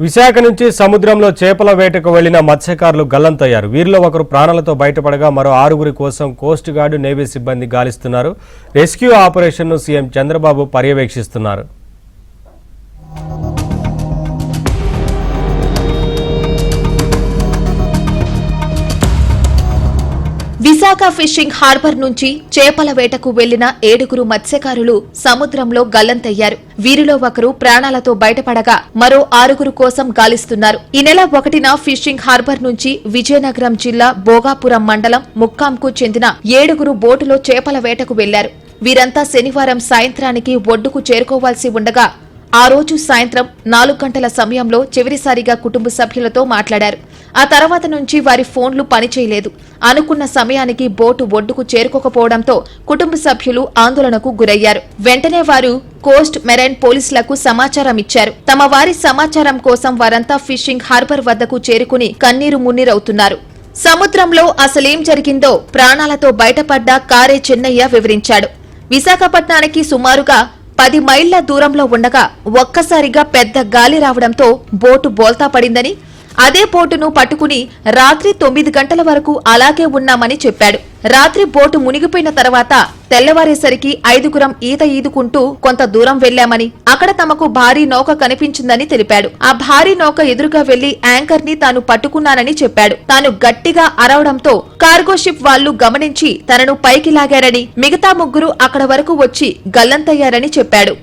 విశాఖ నుంచి సముద్రంలో చేపల వేటకు వెళ్లిన మత్స్యకారులు గల్లంతయ్యారు. వీరిలో ఒకరు ప్రాణాలతో బయటపడగా మరో 6 కోసం కోస్ట్ గార్డు, నేవీ సిబ్బంది గాలిస్తున్నారు. రెస్క్యూ ఆపరేషన్ను సీఎం చంద్రబాబు పర్యవేక్షిస్తున్నారు. విశాఖ ఫిషింగ్ హార్బర్ నుంచి చేపల వేటకు వెళ్లిన 7 మత్స్యకారులు సముద్రంలో గల్లంతయ్యారు. వీరిలో ఒకరు ప్రాణాలతో బయటపడగా మరో 6 కోసం గాలిస్తున్నారు. ఈ నెల 1న ఫిషింగ్ హార్బర్ నుంచి విజయనగరం జిల్లా భోగాపురం మండలం ముక్కాంకు చెందిన 7 బోటులో చేపల వేటకు వెళ్లారు. వీరంతా శనివారం సాయంత్రానికి ఒడ్డుకు చేరుకోవాల్సి ఉండగా ఆ రోజు సాయంత్రం 4 గంటల సమయంలో చివరిసారిగా కుటుంబ సభ్యులతో మాట్లాడారు. ఆ తర్వాత నుంచి వారి ఫోన్లు పనిచేయలేదు. అనుకున్న సమయానికి బోటు ఒడ్డుకు చేరుకోకపోవడంతో కుటుంబ సభ్యులు ఆందోళనకు గురయ్యారు. వెంటనే వారు కోస్ట్ మెరైన్ పోలీసులకు సమాచారం ఇచ్చారు. తమ వారి సమాచారం కోసం వారంతా ఫిషింగ్ హార్బర్ వద్దకు చేరుకుని కన్నీరు మున్నీరవుతున్నారు. సముద్రంలో అసలేం జరిగిందో ప్రాణాలతో బయటపడ్డ కారే చెన్నయ్య వివరించాడు. విశాఖపట్నానికి సుమారుగా 10 మైళ్ల దూరంలో ఉండగా ఒక్కసారిగా పెద్ద గాలి రావడంతో బోటు బోల్తా పడిందని, అదే బోటును పట్టుకుని రాత్రి 9 గంటల వరకు అలాగే ఉన్నామని చెప్పాడు. రాత్రి బోటు మునిగిపోయిన తర్వాత తెల్లవారేసరికి 5 ఈత ఈదుకుంటూ కొంత దూరం వెళ్లామని, అక్కడ తమకు భారీ నౌక కనిపించిందని తెలిపాడు. ఆ భారీ నౌక ఎదురుగా వెళ్లి యాంకర్ ని తాను పట్టుకున్నానని చెప్పాడు. తాను గట్టిగా అరవడంతో కార్గో షిప్ వాళ్లు గమనించి తనను పైకి లాగారని, మిగతా 3 అక్కడ వరకు వచ్చి గల్లంతయ్యారని చెప్పాడు.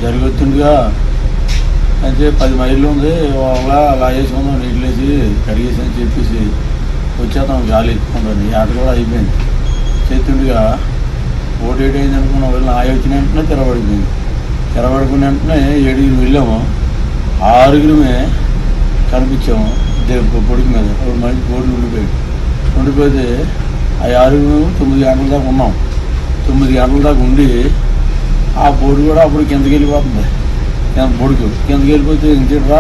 జరిగొచ్చిందిగా అయితే 10 మైళ్ళు ఉంది, అలా వేసుకుందాం, నీళ్ళు వేసి కడిగేసి అని చెప్పేసి వచ్చేద్దాం, గాలి ఎక్కుంటుంది. ఆట కూడా అయిపోయింది. చేతుండగా ఓటు ఏటైంది అనుకున్నాం. వెళ్ళి ఆయ వచ్చిన వెంటనే తెరబడుకున్న వెంటనే 7 వెళ్ళాము. 6 కనిపించాము పొడికి మీద. మంచి బోర్డులు ఉండిపోతే ఆ 6 9 గంటల దాకా ఉన్నాం. 9 గంటల దాకా ఉండి ఆ బోర్డు కూడా అప్పుడు కిందకి వెళ్ళిపోతుంది. బోర్డుకు కిందకి వెళ్ళిపోతే ఇంకేట్రా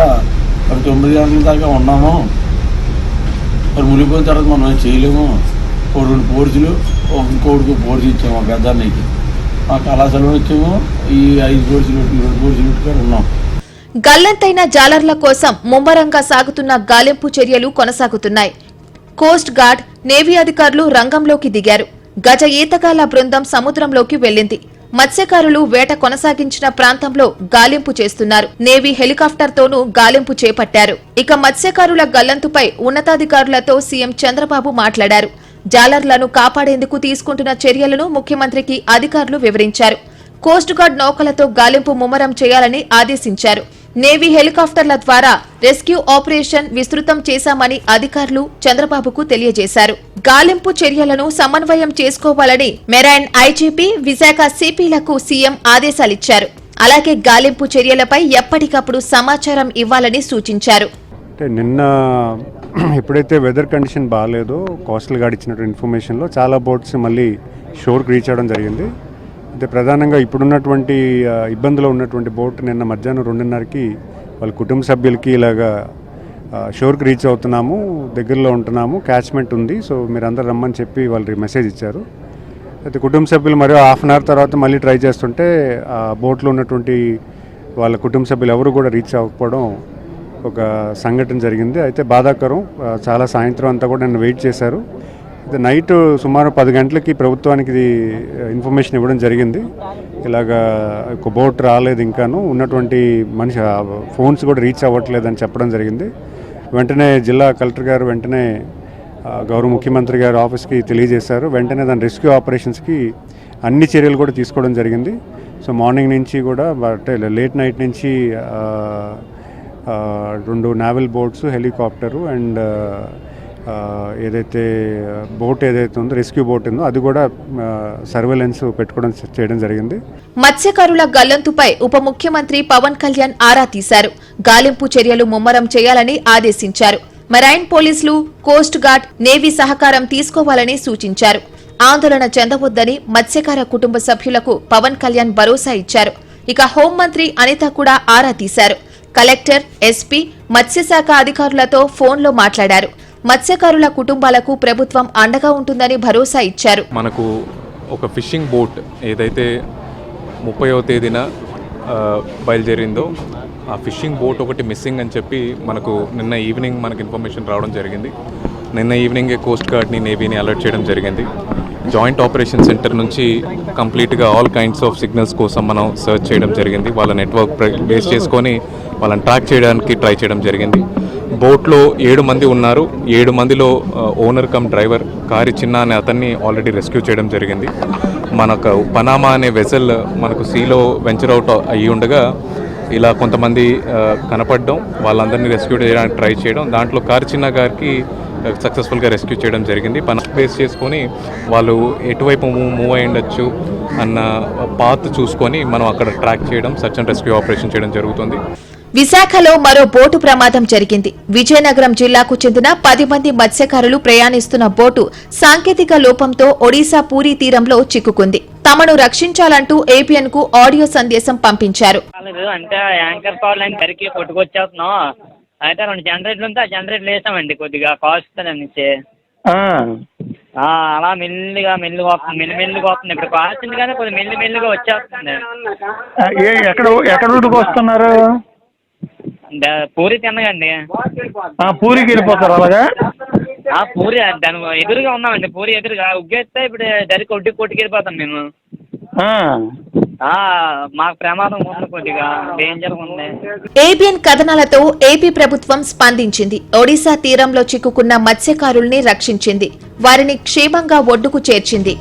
మరి 9 గంటల దాకా ఉన్నాము, మరి మునిగిపోయిన తర్వాత మనం చేయలేము. 2 పోర్చులు ఇంకోటికి పోర్చి ఇచ్చాము. మా పెద్దన్నకి మా కళాశాలలో వచ్చాము. ఈ 5 పోర్చులు 2 పోర్చులు కూడా ఉన్నాం. గల్లంతైన జాలర్ల కోసం ముమ్మరంగా సాగుతున్న గాలింపు చర్యలు కొనసాగుతున్నాయి. కోస్ట్ గార్డ్, నేవీ అధికారులు రంగంలోకి దిగారు. గజ ఈతగాళ్ల బృందం సముద్రంలోకి వెళ్లింది. మత్స్యకారులు వేట కొనసాగించిన ప్రాంతంలో గాలింపు చేస్తున్నారు. నేవీ హెలికాప్టర్తోనూ గాలింపు చేపట్టారు. ఇక మత్స్యకారుల గల్లంతుపై ఉన్నతాధికారులతో సీఎం చంద్రబాబు మాట్లాడారు. జాలర్లను కాపాడేందుకు తీసుకుంటున్న చర్యలను ముఖ్యమంత్రికి అధికారులు వివరించారు. కోస్ట్ గార్డ్ నౌకలతో గాలింపు ముమ్మరం చేయాలని ఆదేశించారు. నేవీ హెలికాప్టర్ల ద్వారా రెస్క్యూ ఆపరేషన్ విస్తృతం చేశామని అధికారులు చంద్రబాబుకు తెలియజేశారు. గాలింపు చర్యలను సమన్వయం చేసుకోవాలని మెరైన్ ఐజీపీ, విశాఖ సిపిలకు సీఎం ఆదేశాలిచ్చారు. అలాగే గాలింపు చర్యలపై ఎప్పటికప్పుడు సమాచారం ఇవ్వాలని సూచించారు. నిన్న ఎప్పుడైతే వెదర్ కండిషన్ బాగాలేదో కోస్టల్ గార్డ్ ఇచ్చినటువంటి ఇన్ఫర్మేషన్లో చాలా బోట్స్ మళ్ళీ షోర్కి రీచ్ అవ్వడం జరిగింది. అయితే ప్రధానంగా ఇప్పుడున్నటువంటి ఇబ్బందులో ఉన్నటువంటి బోట్ నిన్న మధ్యాహ్నం 2:30కి వాళ్ళ కుటుంబ సభ్యులకి ఇలాగా షోర్కి రీచ్ అవుతున్నాము, దగ్గరలో ఉంటున్నాము, క్యాచ్మెంట్ ఉంది, సో మీరు అందరు రమ్మని చెప్పి వాళ్ళు మెసేజ్ ఇచ్చారు. అయితే కుటుంబ సభ్యులు మరో 1/2 అవర్ తర్వాత మళ్ళీ ట్రై చేస్తుంటే ఆ బోట్లో ఉన్నటువంటి వాళ్ళ కుటుంబ సభ్యులు ఎవరు కూడా రీచ్ అవ్వకపోవడం ఒక సంఘటన జరిగింది. అయితే బాధాకరం. చాలా సాయంత్రం అంతా కూడా నన్ను వెయిట్ చేశారు. అయితే నైట్ సుమారు 10 గంటలకి ప్రభుత్వానికి ఇన్ఫర్మేషన్ ఇవ్వడం జరిగింది. ఇలాగా ఒక బోట్ రాలేదు, ఇంకాను ఉన్నటువంటి మనిషి ఫోన్స్ కూడా రీచ్ అవ్వట్లేదని చెప్పడం జరిగింది. వెంటనే జిల్లా కలెక్టర్ గారు వెంటనే గౌరవ ముఖ్యమంత్రి గారు ఆఫీస్కి తెలియజేశారు. వెంటనే దాని రెస్క్యూ ఆపరేషన్స్కి అన్ని చర్యలు కూడా తీసుకోవడం జరిగింది. సో మార్నింగ్ నుంచి కూడా లేట్ నైట్ నుంచి 2 నావల్ బోట్స్, హెలికాప్టరు అండ్ ఏదైతే బోట్ ఏదైతే ఉందో రెస్క్యూ బోట్ ఉందో అది కూడా సర్వేలెన్స్ పెట్టుకోవడం చేయడం జరిగింది. మత్స్యకారుల గల్లంతుపై ఉప ముఖ్యమంత్రి పవన్ కళ్యాణ్ ఆరా తీశారు. గాలింపు చర్యలు ముమ్మరం చేయాలని ఆదేశించారు. మెరైన్ పోలీసులు, కోస్ట్ గార్డ్, నేవీ సహకారం తీసుకోవాలని సూచించారు. ఆందోళన చెందవద్దని మత్స్యకార కుటుంబ సభ్యులకు పవన్ కళ్యాణ్ భరోసా ఇచ్చారు. ఇక హోంమంత్రి అనిత కూడా ఆరా తీశారు. కలెక్టర్, ఎస్పీ, మత్స్యశాఖ అధికారులతో ఫోన్లో మాట్లాడారు. మత్స్యకారుల కుటుంబాలకు ప్రభుత్వం అండగా ఉంటుందని భరోసా ఇచ్చారు. మనకు ఒక ఫిషింగ్ బోట్ ఏదైతే 30వ తేదీన బయలుదేరిందో ఆ ఫిషింగ్ బోట్ ఒకటి మిస్సింగ్ అని చెప్పి మనకు నిన్న ఈవినింగ్ మనకు ఇన్ఫర్మేషన్ రావడం జరిగింది. నిన్న ఈవినింగే కోస్ట్ గార్డ్ని, నేవీని అలర్ట్ చేయడం జరిగింది. జాయింట్ ఆపరేషన్ సెంటర్ నుంచి కంప్లీట్గా ఆల్ కైండ్స్ ఆఫ్ సిగ్నల్స్ కోసం మనం సర్చ్ చేయడం జరిగింది. వాళ్ళ నెట్వర్క్ బేస్ చేసుకొని వాళ్ళని ట్రాక్ చేయడానికి ట్రై చేయడం జరిగింది. బోట్లో 7 మంది ఉన్నారు. 7 మందిలో ఓనర్ కమ్ డ్రైవర్ కారి చిన్న అనే అతన్ని ఆల్రెడీ రెస్క్యూ చేయడం జరిగింది. మనకు పనామా అనే వెసల్ మనకు సీలో వెంచర్ అవుట్ అయ్యి ఉండగా ఇలా కొంతమంది కనపడడం, వాళ్ళందరినీ రెస్క్యూ చేయడానికి ట్రై చేయడం, దాంట్లో కారి చిన్న గారికి సక్సెస్ఫుల్గా రెస్క్యూ చేయడం జరిగింది. పని బేస్ చేసుకొని వాళ్ళు ఎటువైపు మూవ్ అయి ఉండొచ్చు అన్న పాత్ చూసుకొని మనం అక్కడ ట్రాక్ చేయడం, సర్చ్ అండ్ రెస్క్యూ ఆపరేషన్ చేయడం జరుగుతుంది. విశాఖలో మరో బోటు ప్రమాదం జరిగింది. విజయనగరం జిల్లాకు చెందిన 10 మంది మత్స్యకారులు ప్రయాణిస్తున్న బోటు సాంకేతిక లోపంతో ఒడిశా పూరీ తీరంలో చిక్కుకుంది. తమను రక్షించాలంటూ ఏపీఎన్ కు ఆడియో సందేశం పంపించారు. అంటే యాంకర్ పవర్ లైన్ కరికి కొట్టుకొచ్చేస్తున్నాం. అయితే 2 జనరేటర్లు ఉంటే ఆ జనరేటర్లు వేసామండి, కొద్దిగా కాస్ట్ నుంచి అలా మెల్లిగా వస్తుంది. ఇప్పుడు కాస్ట్ ఉంది కానీ కొద్దిగా మెల్లిగా వచ్చేస్తుంది. ఎక్కడ ఊరికి వస్తున్నారు? పూరి తిన్నగండి. పూరికి వెళ్ళిపోతారు అలాగా? పూరి దాని ఎదురుగా ఉన్నామండి, పూరి ఎదురుగా ఉగ్గేస్తే ఇప్పుడు డైరెక్ట్ కొట్టుకెళ్ళిపోతాం మేము. మాకు ప్రమాదం ఉంది, కొద్దిగా డేంజర్ ఉంది. ఏబిఎన్ కథనాలతో ఏపీ ప్రభుత్వం స్పందించింది. ఒడిశా తీరంలో చిక్కుకున్న మత్స్యకారుల్ని రక్షించింది. వారిని క్షేమంగా ఒడ్డుకు చేర్చింది.